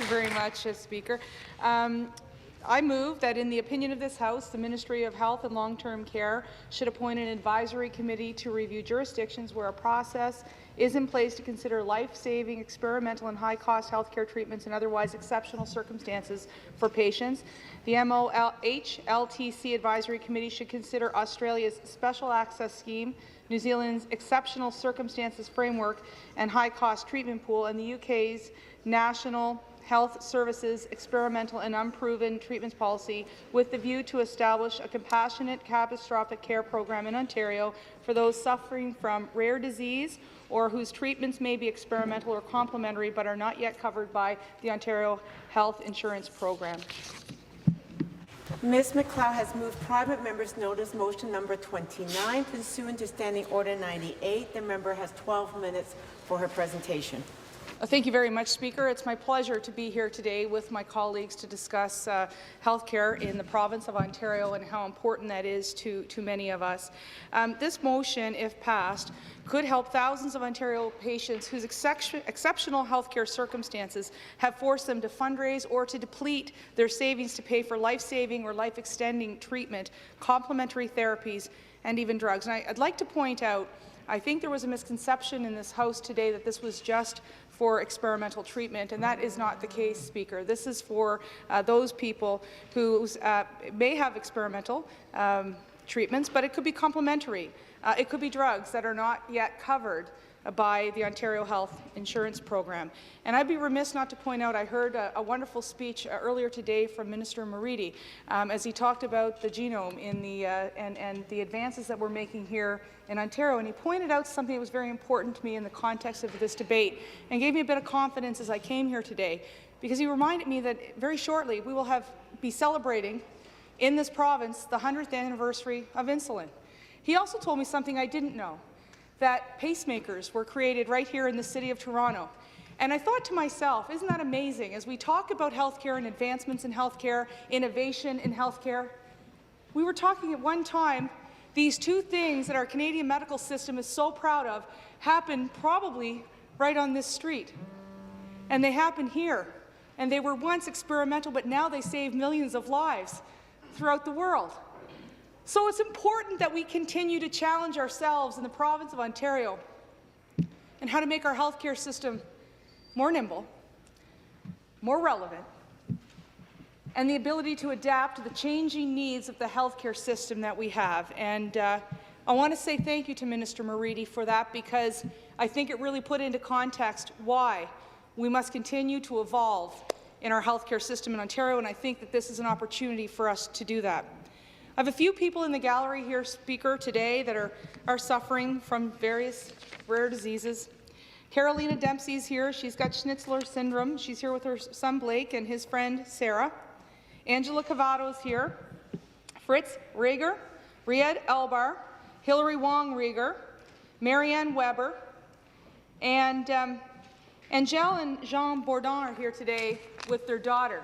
you very much, Speaker. I move that, in the opinion of this House, the Ministry of Health and Long-Term Care should appoint an advisory committee to review jurisdictions where a process is in place to consider life-saving, experimental and high-cost healthcare treatments and otherwise exceptional circumstances for patients. The MOHLTC Advisory Committee should consider Australia's Special Access Scheme, New Zealand's Exceptional Circumstances Framework and High-Cost Treatment Pool, and the UK's National Health Services Experimental and Unproven Treatments Policy, with the view to establish a compassionate catastrophic care program in Ontario for those suffering from rare disease or whose treatments may be experimental or complementary but are not yet covered by the Ontario Health Insurance Program. Ms. MacLeod has moved private member's notice motion number 29 pursuant to Standing Order 98. The member has 12 minutes for her presentation. Thank you very much, Speaker. It's my pleasure to be here today with my colleagues to discuss health care in the province of Ontario and how important that is to many of us. This motion, if passed, could help thousands of Ontario patients whose exceptional health care circumstances have forced them to fundraise or to deplete their savings to pay for life-saving or life-extending treatment, complementary therapies, and even drugs. And I'd like to point out, I think there was a misconception in this House today that this was just for experimental treatment, and that is not the case, Speaker. This is for those people who may have experimental treatments, but it could be complementary. It could be drugs that are not yet covered by the Ontario Health Insurance Program. And I'd be remiss not to point out, I heard a wonderful speech earlier today from Minister Moridi as he talked about the genome in the, and the advances that we're making here in Ontario. And he pointed out something that was very important to me in the context of this debate and gave me a bit of confidence as I came here today, because he reminded me that very shortly we will be celebrating in this province the 100th anniversary of insulin. He also told me something I didn't know, that pacemakers were created right here in the City of Toronto. And I thought to myself, isn't that amazing? As we talk about healthcare and advancements in healthcare, innovation in healthcare, we were talking at one time, these two things that our Canadian medical system is so proud of happened probably right on this street. And they happen here. And they were once experimental, but now they save millions of lives throughout the world. So it's important that we continue to challenge ourselves in the province of Ontario and how to make our healthcare system more nimble, more relevant, and the ability to adapt to the changing needs of the healthcare system that we have. And I want to say thank you to Minister Moridi for that, because I think it really put into context why we must continue to evolve in our healthcare system in Ontario, and I think that this is an opportunity for us to do that. I have a few people in the gallery here, Speaker, today that are suffering from various rare diseases. Carolina Dempsey's here. She's got Schnitzler syndrome. She's here with her son Blake and his friend Sarah. Angela Cavato's here. Fritz Rieger, Riyad Elbar, Hilary Wong Rieger, Marianne Weber, and Angel and Jean Bourdon are here today with their daughter.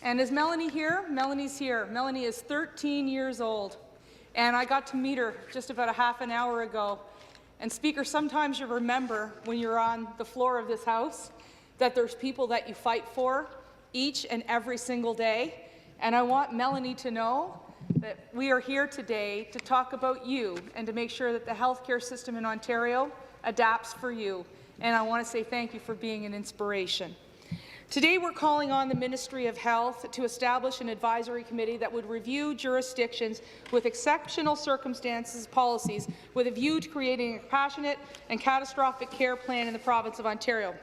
And is Melanie here? Melanie's here. Melanie is 13 years old, and I got to meet her just about a half an hour ago. And Speaker, sometimes you remember when you're on the floor of this House that there's people that you fight for each and every single day. And I want Melanie to know that we are here today to talk about you and to make sure that the healthcare system in Ontario adapts for you. And I want to say thank you for being an inspiration. Today we're calling on the Ministry of Health to establish an advisory committee that would review jurisdictions with exceptional circumstances policies with a view to creating a compassionate and catastrophic care plan in the province of Ontario.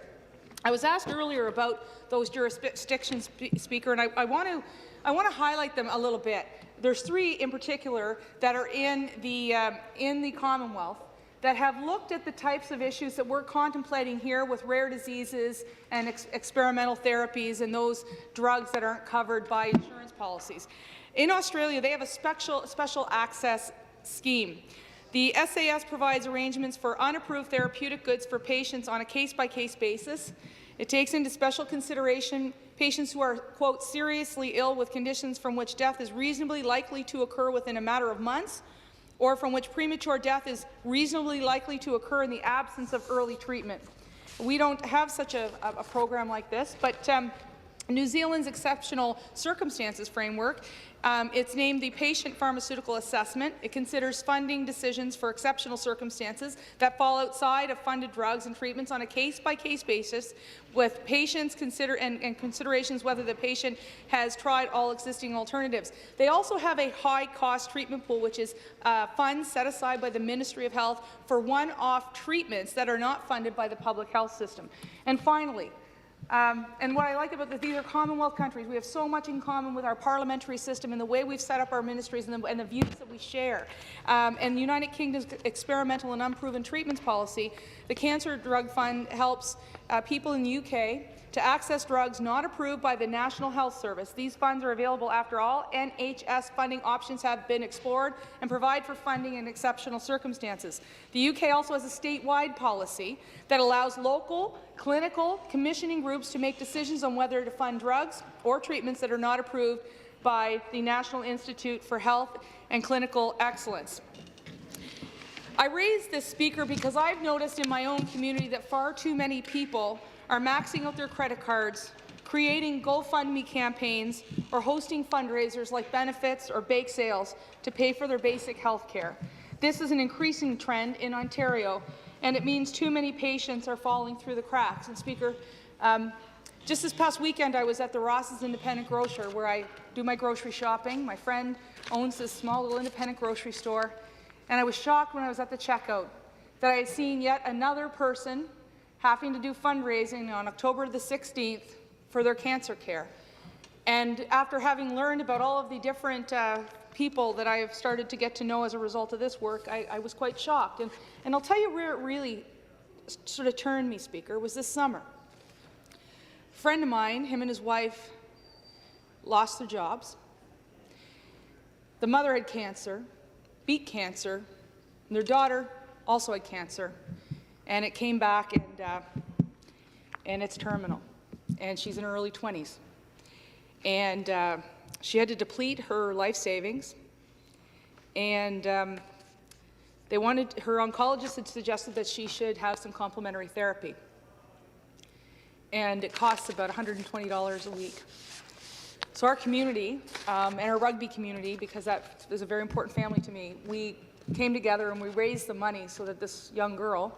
I was asked earlier about those jurisdictions, Speaker, and I want to highlight them a little bit. There's three in particular that are in the Commonwealth that have looked at the types of issues that we're contemplating here with rare diseases and experimental therapies and those drugs that aren't covered by insurance policies. In Australia, they have a special access scheme. The SAS provides arrangements for unapproved therapeutic goods for patients on a case-by-case basis. It takes into special consideration patients who are, quote, seriously ill with conditions from which death is reasonably likely to occur within a matter of months, or from which premature death is reasonably likely to occur in the absence of early treatment. We don't have such a program like this, but New Zealand's Exceptional Circumstances Framework, it's named the Patient Pharmaceutical Assessment. It considers funding decisions for exceptional circumstances that fall outside of funded drugs and treatments on a case-by-case basis, with patients and considerations whether the patient has tried all existing alternatives. They also have a high-cost treatment pool, which is funds set aside by the Ministry of Health for one-off treatments that are not funded by the public health system. And finally, and what I like about this, these are Commonwealth countries. We have so much in common with our parliamentary system and the way we've set up our ministries and the views that we share. And the United Kingdom's experimental and unproven treatments policy, the Cancer Drug Fund helps people in the UK to access drugs not approved by the National Health Service. These funds are available after all NHS funding options have been explored and provide for funding in exceptional circumstances. The UK also has a statewide policy that allows local clinical commissioning groups to make decisions on whether to fund drugs or treatments that are not approved by the National Institute for Health and Clinical Excellence. I raise this, Speaker, because I've noticed in my own community that far too many people are maxing out their credit cards, creating GoFundMe campaigns, or hosting fundraisers like benefits or bake sales to pay for their basic health care. This is an increasing trend in Ontario, and it means too many patients are falling through the cracks. And Speaker, just this past weekend I was at the Ross's Independent Grocer where I do my grocery shopping. My friend owns this small little independent grocery store, and I was shocked when I was at the checkout that I had seen yet another person having to do fundraising on October the 16th for their cancer care. And after having learned about all of the different people that I have started to get to know as a result of this work, I was quite shocked. And I'll tell you where it really sort of turned me, Speaker, was this summer. A friend of mine, him and his wife, lost their jobs. The mother had cancer, beat cancer, and their daughter also had cancer. And it came back, and it's terminal. And she's in her early 20s. And she had to deplete her life savings. And her oncologist had suggested that she should have some complementary therapy. And it costs about $120 a week. So our community, and our rugby community, because that is a very important family to me, we came together and we raised the money so that this young girl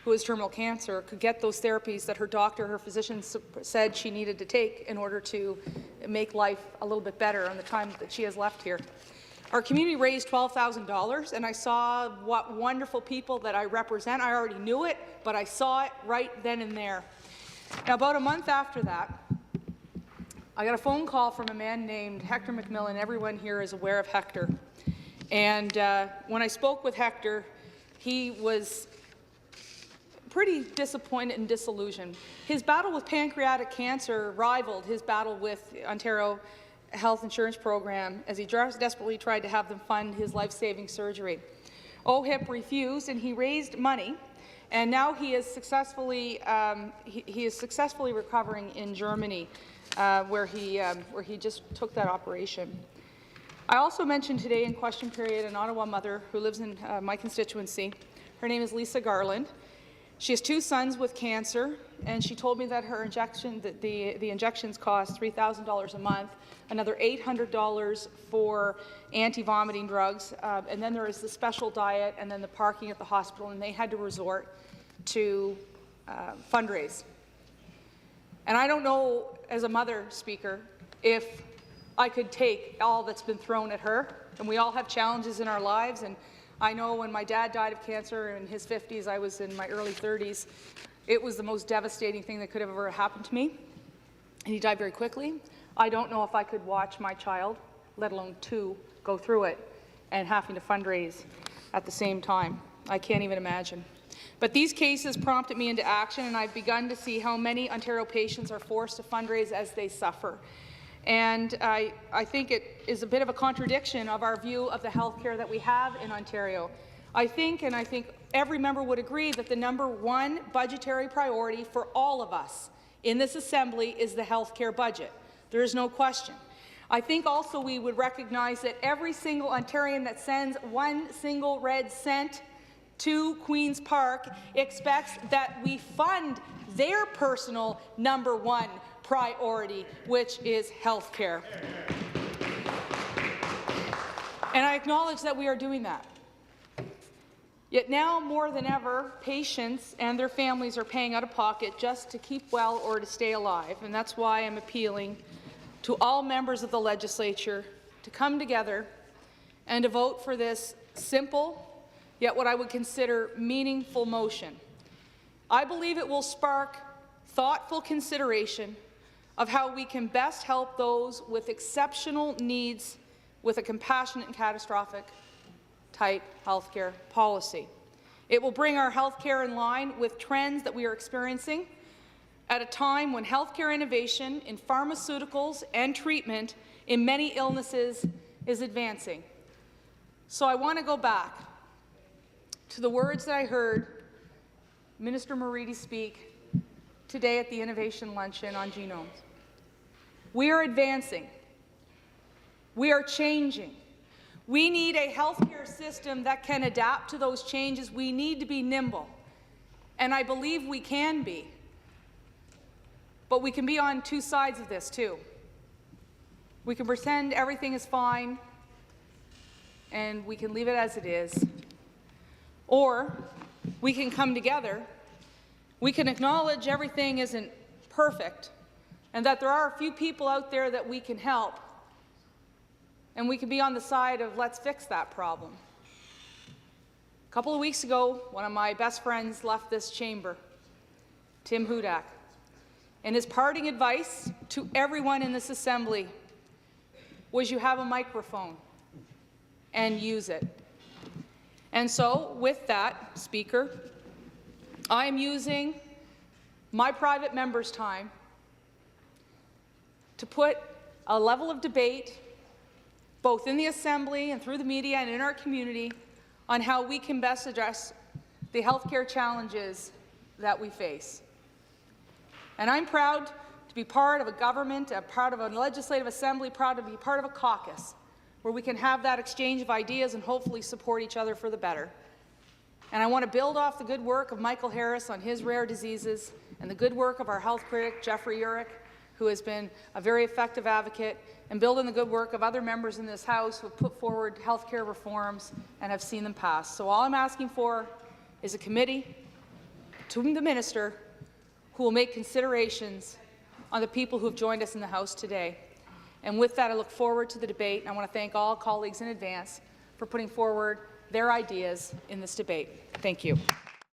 who has terminal cancer could get those therapies that her doctor, her physician said she needed to take in order to make life a little bit better on the time that she has left here. Our community raised $12,000, and I saw what wonderful people that I represent. I already knew it, but I saw it right then and there. Now, about a month after that, I got a phone call from a man named Hector McMillan. Everyone here is aware of Hector. And when I spoke with Hector, he was pretty disappointed and disillusioned. His battle with pancreatic cancer rivaled his battle with Ontario Health Insurance Program as he desperately tried to have them fund his life-saving surgery. OHIP refused, and he raised money, and now he is successfully recovering in Germany, where he just took that operation. I also mentioned today in question period an Ottawa mother who lives in my constituency. Her name is Lisa Garland. She has 2 sons with cancer, and she told me that her injection, the injections cost $3,000 a month, another $800 for anti-vomiting drugs, and then there is the special diet and then the parking at the hospital, and they had to resort to fundraise. And I don't know, as a mother, Speaker, if I could take all that's been thrown at her, and we all have challenges in our lives, and I know when my dad died of cancer in his 50s, I was in my early 30s. It was the most devastating thing that could have ever happened to me, and he died very quickly. I don't know if I could watch my child, let alone 2, go through it and having to fundraise at the same time. I can't even imagine. But these cases prompted me into action, and I've begun to see how many Ontario patients are forced to fundraise as they suffer. And I think it is a bit of a contradiction of our view of the health care that we have in Ontario. I think every member would agree that the #1 budgetary priority for all of us in this Assembly is the health care budget. There is no question. I think also we would recognize that every single Ontarian that sends 1 single red cent to Queen's Park expects that we fund their personal #1 priority, which is health care. And I acknowledge that we are doing that. Yet now, more than ever, patients and their families are paying out of pocket just to keep well or to stay alive, and that's why I'm appealing to all members of the legislature to come together and to vote for this simple, yet what I would consider meaningful motion. I believe it will spark thoughtful consideration of how we can best help those with exceptional needs with a compassionate and catastrophic type healthcare policy. It will bring our healthcare in line with trends that we are experiencing at a time when healthcare innovation in pharmaceuticals and treatment in many illnesses is advancing. So I want to go back to the words that I heard Minister Moridi speak today at the Innovation Luncheon on genomes. We are advancing. We are changing. We need a healthcare system that can adapt to those changes. We need to be nimble, and I believe we can be. But we can be on two sides of this, too. We can pretend everything is fine, and we can leave it as it is. Or we can come together. We can acknowledge everything isn't perfect, and that there are a few people out there that we can help. And we can be on the side of let's fix that problem. A couple of weeks ago, one of my best friends left this chamber, Tim Hudak, and his parting advice to everyone in this assembly was you have a microphone and use it. And so, with that, Speaker, I am using my private member's time to put a level of debate both in the Assembly and through the media and in our community, on how we can best address the healthcare challenges that we face. And I'm proud to be part of a government, part of a legislative assembly, proud to be part of a caucus, where we can have that exchange of ideas and hopefully support each other for the better. And I want to build off the good work of Michael Harris on his rare diseases and the good work of our health critic, Jeffrey Urich, who has been a very effective advocate, and build on the good work of other members in this House who have put forward healthcare reforms and have seen them pass. So all I'm asking for is a committee to the minister who will make considerations on the people who have joined us in the House today. And with that, I look forward to the debate, and I want to thank all colleagues in advance for putting forward their ideas in this debate. Thank you.